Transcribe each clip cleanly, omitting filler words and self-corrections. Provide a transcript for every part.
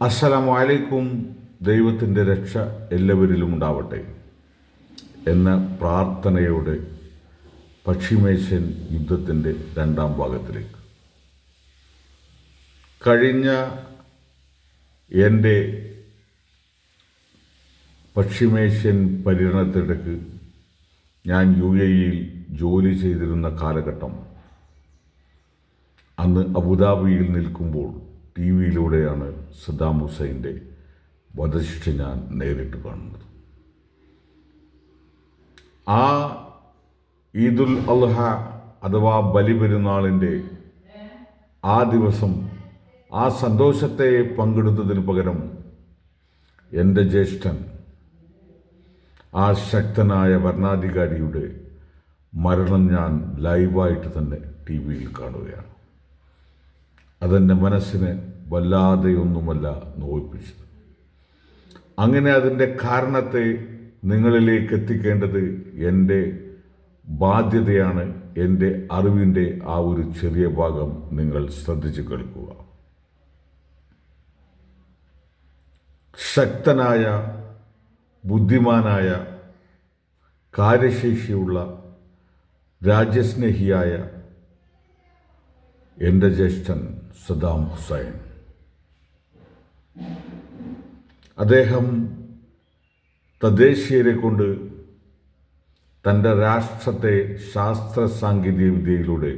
അസ്സലാമു അലൈക്കും. ദൈവത്തിൻ്റെ രക്ഷ എല്ലാവരിലും ഉണ്ടാവട്ടെ എന്ന പ്രാർത്ഥനയോടെ പശ്ചിമേഷ്യൻ യുദ്ധത്തിൻ്റെ രണ്ടാം ഭാഗത്തിലേക്ക്. കഴിഞ്ഞ എൻ്റെ പശ്ചിമേഷ്യൻ പര്യടനത്തിനിടയ്ക്ക് ഞാൻ UAE-യിൽ ജോലി ചെയ്തിരുന്ന കാലഘട്ടം, അന്ന് അബുദാബിയിൽ നിൽക്കുമ്പോൾ TV-യിലൂടെയാണ് സദ്ദാം ഹുസൈൻ്റെ വധശിക്ഷ ഞാൻ നേരിട്ട് കാണുന്നത്. ആ ഈദുൽ അദ്ഹ അഥവാ ബലിപെരുന്നാളിൻ്റെ ആ ദിവസം ആ സന്തോഷത്തെ പങ്കെടുത്തതിന് പകരം എൻ്റെ ജ്യേഷ്ഠൻ, ആ ശക്തനായ ഭരണാധികാരിയുടെ മരണം ഞാൻ ലൈവായിട്ട് തന്നെ TV-യിൽ കാണുകയാണ്. അതെൻ്റെ മനസ്സിനെ വല്ലാതെയൊന്നുമല്ല നോവിപ്പിച്ചത്. അങ്ങനെ അതിൻ്റെ കാരണത്തെ നിങ്ങളിലേക്ക് എത്തിക്കേണ്ടത് എൻ്റെ ബാധ്യതയാണ്. എൻ്റെ അറിവിൻ്റെ ആ ഒരു ചെറിയ ഭാഗം നിങ്ങൾ ശ്രദ്ധിച്ചു കേൾക്കുക. ശക്തനായ, ബുദ്ധിമാനായ, കാര്യശേഷിയുള്ള, രാജ്യസ്നേഹിയായ എൻ്റെ ജ്യേഷ്ഠൻ സദ്ദാം ഹുസൈൻ, അദ്ദേഹം തദ്ദേശീയരെ കൊണ്ട് തൻ്റെ രാഷ്ട്രത്തെ ശാസ്ത്ര സാങ്കേതിക വിദ്യയിലൂടെ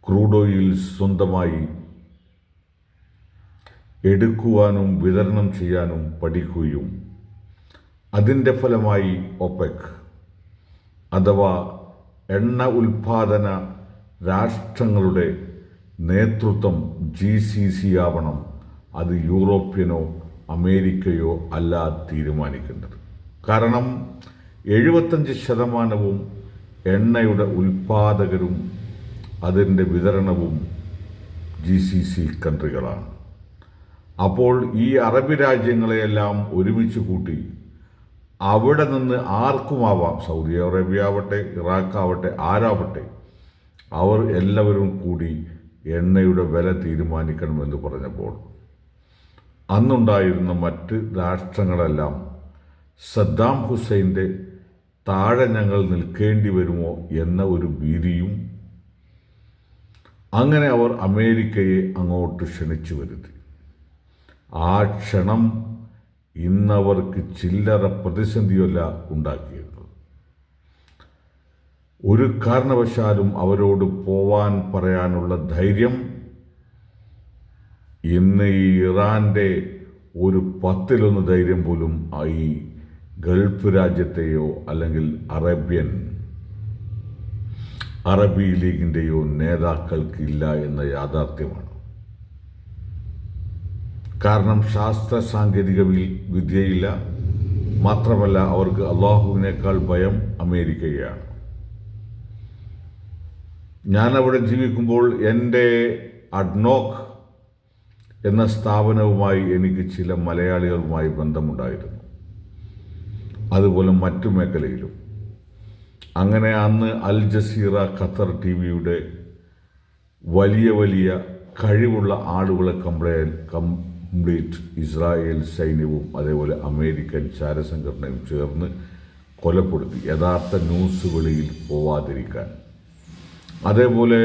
ക്രൂഡ് ഓയിൽ സ്വന്തമായി എടുക്കുവാനും വിതരണം ചെയ്യാനും പഠിക്കുകയും അതിൻ്റെ ഫലമായി ഒപെക് അഥവാ എണ്ണ ഉൽപാദന രാഷ്ട്രങ്ങളുടെ നേതൃത്വം GCC ആവണം, അത് യൂറോപ്യനോ അമേരിക്കയോ അല്ല തീരുമാനിക്കേണ്ടത്. കാരണം 75% എണ്ണയുടെ ഉൽപാദകരും അതിൻ്റെ വിതരണവും GCC കൺട്രികളാണ്. അപ്പോൾ ഈ അറബ് രാജ്യങ്ങളെയെല്ലാം ഒരുമിച്ച് കൂട്ടി അവിടെ നിന്ന് ആർക്കുമാവാം, സൗദി അറേബ്യ ആവട്ടെ, ഇറാഖ് ആവട്ടെ, ആരാവട്ടെ, അവർ എല്ലാവരും കൂടി എണ്ണയുടെ വില തീരുമാനിക്കണമെന്ന് പറഞ്ഞപ്പോൾ അന്നുണ്ടായിരുന്ന മറ്റ് രാഷ്ട്രങ്ങളെല്ലാം സദ്ദാം ഹുസൈൻ്റെ താഴെ ഞങ്ങൾ നിൽക്കേണ്ടി വരുമോ എന്ന ഒരു ഭീതിയും, അങ്ങനെ അവർ അമേരിക്കയെ അങ്ങോട്ട് ക്ഷണിച്ചു വരുത്തി. ആ ക്ഷണം ഇന്നവർക്ക് ചില്ലറ പ്രതിസന്ധിയല്ല ഉണ്ടാക്കിയത്. ഒരു കാരണവശാലും അവരോട് പോവാൻ പറയാനുള്ള ധൈര്യം ഇന്ന് ഈ ഇറാൻ്റെ ഒരു 10-1 ധൈര്യം പോലും ഈ ഗൾഫ് രാജ്യത്തെയോ അല്ലെങ്കിൽ അറബി ലീഗിൻ്റെയോ നേതാക്കൾക്കില്ല എന്ന യാഥാർത്ഥ്യമാണ്. കാരണം ശാസ്ത്ര സാങ്കേതിക വിദ്യയില്ല, മാത്രമല്ല അവർക്ക് അള്ളാഹുവിനേക്കാൾ ഭയം അമേരിക്കയാണ്. ഞാനവിടെ ജീവിക്കുമ്പോൾ എൻ്റെ അഡ്നോക്ക് എന്ന സ്ഥാപനവുമായി എനിക്ക് ചില മലയാളികളുമായി ബന്ധമുണ്ടായിരുന്നു, അതുപോലെ മറ്റു മേഖലയിലും. അങ്ങനെ അന്ന് അൽ ജസീറ, ഖത്തർ TV-യുടെ വലിയ കഴിവുള്ള ആളുകളെ കംപ്ലീറ്റ് ഇസ്രായേൽ സൈന്യവും അതേപോലെ അമേരിക്കൻ ചാരസംഘടനയും ചേർന്ന് കൊലപ്പെടുത്തി, യഥാർത്ഥ ന്യൂസ് വെളിയിൽ പോവാതിരിക്കാൻ. അതേപോലെ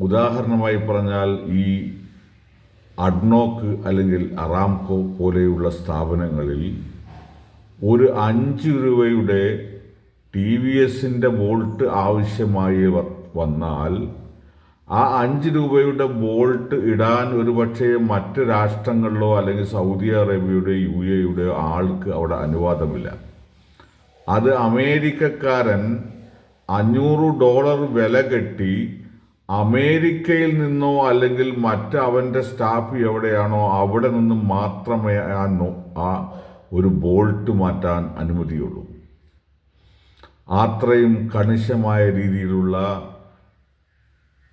ഉദാഹരണമായി പറഞ്ഞാൽ ഈ അഡ്നോക്ക് അല്ലെങ്കിൽ അറാംകോ പോലെയുള്ള സ്ഥാപനങ്ങളിൽ ഒരു 5 രൂപയുടെ TVSൻ്റെ ബോൾട്ട് ആവശ്യമായി വന്നാൽ ആ 5 രൂപയുടെ ബോൾട്ട് ഇടാൻ ഒരുപക്ഷെ മറ്റ് രാഷ്ട്രങ്ങളിലോ അല്ലെങ്കിൽ സൗദി അറേബ്യയുടെ UAE-യുടെ ആൾക്ക് അവിടെ അനുവാദമില്ല. അത് അമേരിക്കക്കാരൻ $500 വില കെട്ടി അമേരിക്കയിൽ നിന്നോ അല്ലെങ്കിൽ അവൻ്റെ സ്റ്റാഫ് എവിടെയാണോ അവിടെ നിന്ന് മാത്രമേ ആ ഒരു ബോൾട്ട് മാറ്റാൻ അനുമതിയുള്ളൂ. അത്രയും കണിശമായ രീതിയിലുള്ള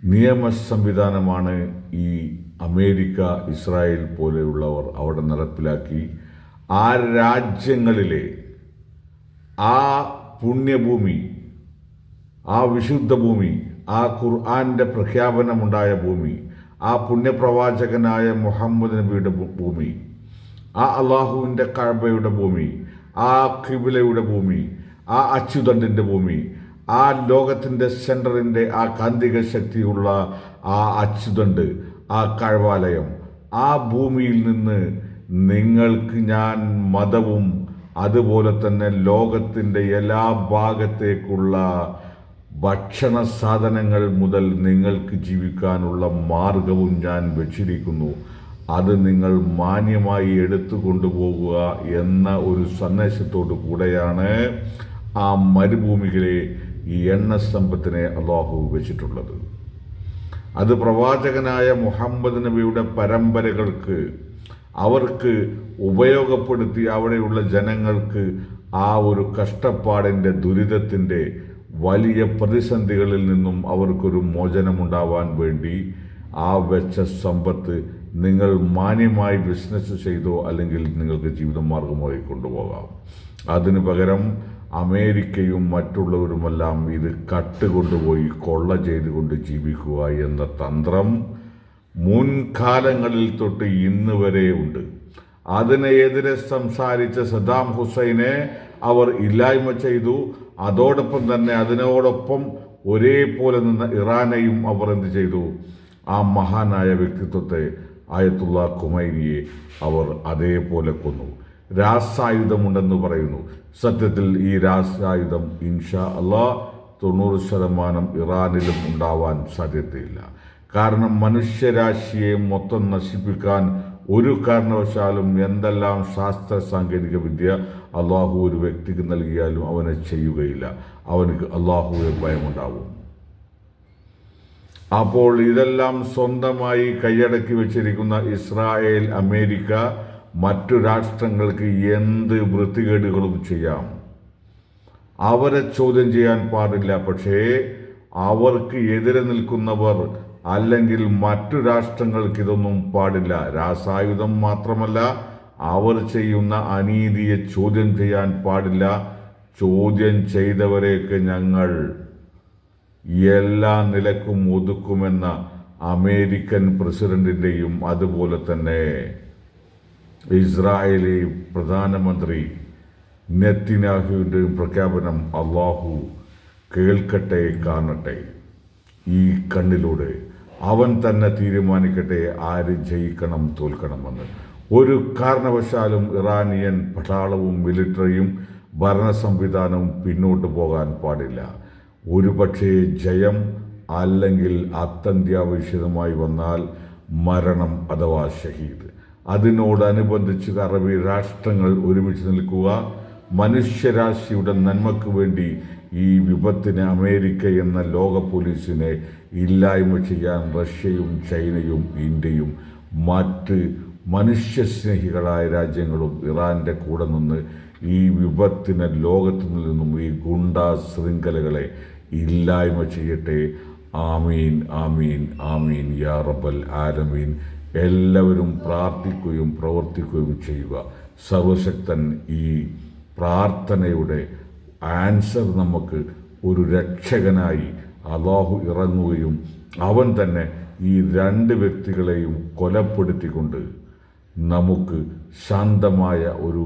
നിയമ സംവിധാനമാണ് ഈ അമേരിക്ക, ഇസ്രായേൽ പോലെയുള്ളവർ അവിടെ നടപ്പിലാക്കി. ആ രാജ്യങ്ങളിലെ ആ പുണ്യഭൂമി, ആ വിശുദ്ധ ഭൂമി, ആ ഖുർആൻ്റെ പ്രഖ്യാപനമുണ്ടായ ഭൂമി, ആ പുണ്യപ്രവാചകനായ മുഹമ്മദ് നബിയുടെ ഭൂമി, ആ അള്ളാഹുവിൻ്റെ കഅബയുടെ ഭൂമി, ആ ഖിബ്ലയുടെ ഭൂമി, ആ അച്യുതണ്ടിൻ്റെ ഭൂമി, ആ ലോകത്തിൻ്റെ സെൻറ്ററിൻ്റെ ആ കാന്തിക ശക്തിയുള്ള ആ അച്യുതണ്ട്, ആ കഅബാലയം, ആ ഭൂമിയിൽ നിന്ന് നിങ്ങൾക്ക് ഞാൻ മതവും അതുപോലെ തന്നെ ലോകത്തിൻ്റെ എല്ലാ ഭാഗത്തേക്കുള്ള ഭക്ഷണ സാധനങ്ങൾ മുതൽ നിങ്ങൾക്ക് ജീവിക്കാനുള്ള മാർഗവും ഞാൻ വെച്ചിരിക്കുന്നു. അത് നിങ്ങൾ മാന്യമായി എടുത്തു കൊണ്ടുപോകുക എന്ന ഒരു സന്ദേശത്തോടു കൂടെയാണ് ആ മരുഭൂമികളെ ഈ എണ്ണ സമ്പത്തിനെ അള്ളാഹു വെച്ചിട്ടുള്ളത്. അത് പ്രവാചകനായ മുഹമ്മദ് നബിയുടെ പരമ്പരകൾക്ക് അവർക്ക് ഉപയോഗപ്പെടുത്തി അവിടെയുള്ള ജനങ്ങൾക്ക് ആ ഒരു കഷ്ടപ്പാടിൻ്റെ ദുരിതത്തിൻ്റെ വലിയ പ്രതിസന്ധികളിൽ നിന്നും അവർക്കൊരു മോചനമുണ്ടാവാൻ വേണ്ടി ആ വെച്ച സമ്പത്ത് നിങ്ങൾ മാന്യമായി ബിസിനസ് ചെയ്തോ അല്ലെങ്കിൽ നിങ്ങൾക്ക് ജീവിതമാർഗമായി കൊണ്ടുപോകാം. അതിനു പകരം അമേരിക്കയും മറ്റുള്ളവരുമെല്ലാം ഇത് കട്ടുകൊണ്ടുപോയി കൊള്ള ചെയ്തുകൊണ്ട് ജീവിക്കുക എന്ന തന്ത്രം മുൻകാലങ്ങളിൽ തൊട്ട് ഇന്ന് വരെ ഉണ്ട്. അതിനെതിരെ സംസാരിച്ച സദ്ദാം ഹുസൈനെ അവർ ഇല്ലായ്മ ചെയ്തു. അതോടൊപ്പം തന്നെ അതിനോടൊപ്പം ഒരേപോലെ നിന്ന ഇറാനെയും അവർ എന്ത് ചെയ്തു? ആ മഹാനായ വ്യക്തിത്വത്തെ ആയത്തുള്ള ഖുമൈനിയെ അവർ അതേപോലെ കൊന്നു. രാസായുധമുണ്ടെന്ന് പറയുന്നു. സത്യത്തിൽ ഈ രാസായുധം ഇൻഷാ അള്ളാഹ് 90% ഇറാനിലും ഉണ്ടാവാൻ സാധ്യതയില്ല. കാരണം മനുഷ്യരാശിയെ മൊത്തം നശിപ്പിക്കാൻ ഒരു കാരണവശാലും എന്തെല്ലാം ശാസ്ത്ര സാങ്കേതിക വിദ്യ അള്ളാഹു ഒരു വ്യക്തിക്ക് നൽകിയാലും അവനെ ചെയ്യുകയില്ല. അവനക്ക് അള്ളാഹുവെ ഭയമുണ്ടാവും. അപ്പോൾ ഇതെല്ലാം സ്വന്തമായി കൈയടക്കി വെച്ചിരിക്കുന്ന ഇസ്രായേൽ, അമേരിക്ക, മറ്റു രാഷ്ട്രങ്ങൾക്ക് എന്ത് വൃത്തികേടുകളും ചെയ്യാം. അവരെ ചോദ്യം ചെയ്യാൻ പാടില്ല. പക്ഷേ അവർക്ക് എതിരെ നിൽക്കുന്നവർ അല്ലെങ്കിൽ മറ്റു രാഷ്ട്രങ്ങൾക്ക് ഇതൊന്നും പാടില്ല. രാസായുധം മാത്രമല്ല, അവർ ചെയ്യുന്ന അനീതിയെ ചോദ്യം ചെയ്യാൻ പാടില്ല. ചോദ്യം ചെയ്തവരെയൊക്കെ ഞങ്ങൾ എല്ലാ നിലക്കും ഒതുക്കുമെന്ന അമേരിക്കൻ പ്രസിഡന്റിൻ്റെയും അതുപോലെ തന്നെ ഇസ്രായേലി പ്രധാനമന്ത്രി നെതന്യാഹുവിൻ്റെയും പ്രഖ്യാപനം അള്ളാഹു കേൾക്കട്ടെ, കാണട്ടെ. ഈ കണ്ണിലൂടെ അവൻ തന്നെ തീരുമാനിക്കട്ടെ ആര് ജയിക്കണം തോൽക്കണമെന്ന്. ഒരു കാരണവശാലും ഇറാനിയൻ പട്ടാളവും മിലിറ്ററിയും ഭരണ സംവിധാനവും പിന്നോട്ട് പോകാൻ പാടില്ല. ഒരു പക്ഷേ ജയം അല്ലെങ്കിൽ അത്യന്താപേക്ഷിതമായി വന്നാൽ മരണം അഥവാ ഷഹീദ്. അതിനോടനുബന്ധിച്ച് അറബി രാഷ്ട്രങ്ങൾ ഒരുമിച്ച് നിൽക്കുക. മനുഷ്യരാശിയുടെ നന്മയ്ക്ക് വേണ്ടി ഈ വിപത്തിനെ, അമേരിക്ക എന്ന ലോക പോലീസിനെ ഇല്ലായ്മ ചെയ്യാൻ റഷ്യയും ചൈനയും ഇന്ത്യയും മറ്റ് മനുഷ്യസ്നേഹികളായ രാജ്യങ്ങളും ഇറാൻ്റെ കൂടെ നിന്ന് ഈ വിപത്തിനെ ലോകത്തു നിന്നും ഈ ഗുണ്ടാ ശൃംഖലകളെ ഇല്ലായ്മ ചെയ്യട്ടെ. ആമീൻ, ആമീൻ, ആമീൻ യാ റബ്ബൽ ആലമീൻ. എല്ലാവരും പ്രാർത്ഥിക്കുകയും പ്രവർത്തിക്കുകയും ചെയ്യുക. സർവശക്തൻ ഈ പ്രാർത്ഥനയുടെ ആൻസർ നമുക്ക് ഒരു രക്ഷകനായി അള്ളാഹു ഇറങ്ങുകയും അവൻ തന്നെ ഈ രണ്ട് വ്യക്തികളെയും കൊലപ്പെടുത്തിക്കൊണ്ട് നമുക്ക് ശാന്തമായ ഒരു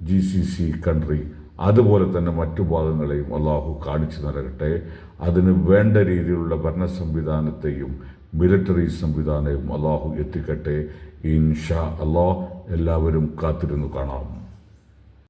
GCC കൺട്രി അതുപോലെ തന്നെ മറ്റു ഭാഗങ്ങളെയും അള്ളാഹു കാണിച്ചു നൽകട്ടെ. അതിന് വേണ്ട രീതിയിലുള്ള ഭരണ സംവിധാനത്തെയും മിലിറ്ററി സംവിധാനവും അള്ളാഹു എത്തിക്കട്ടെ. ഇൻഷാ അള്ളാഹ്. എല്ലാവരും കാത്തിരുന്നു കാണാം.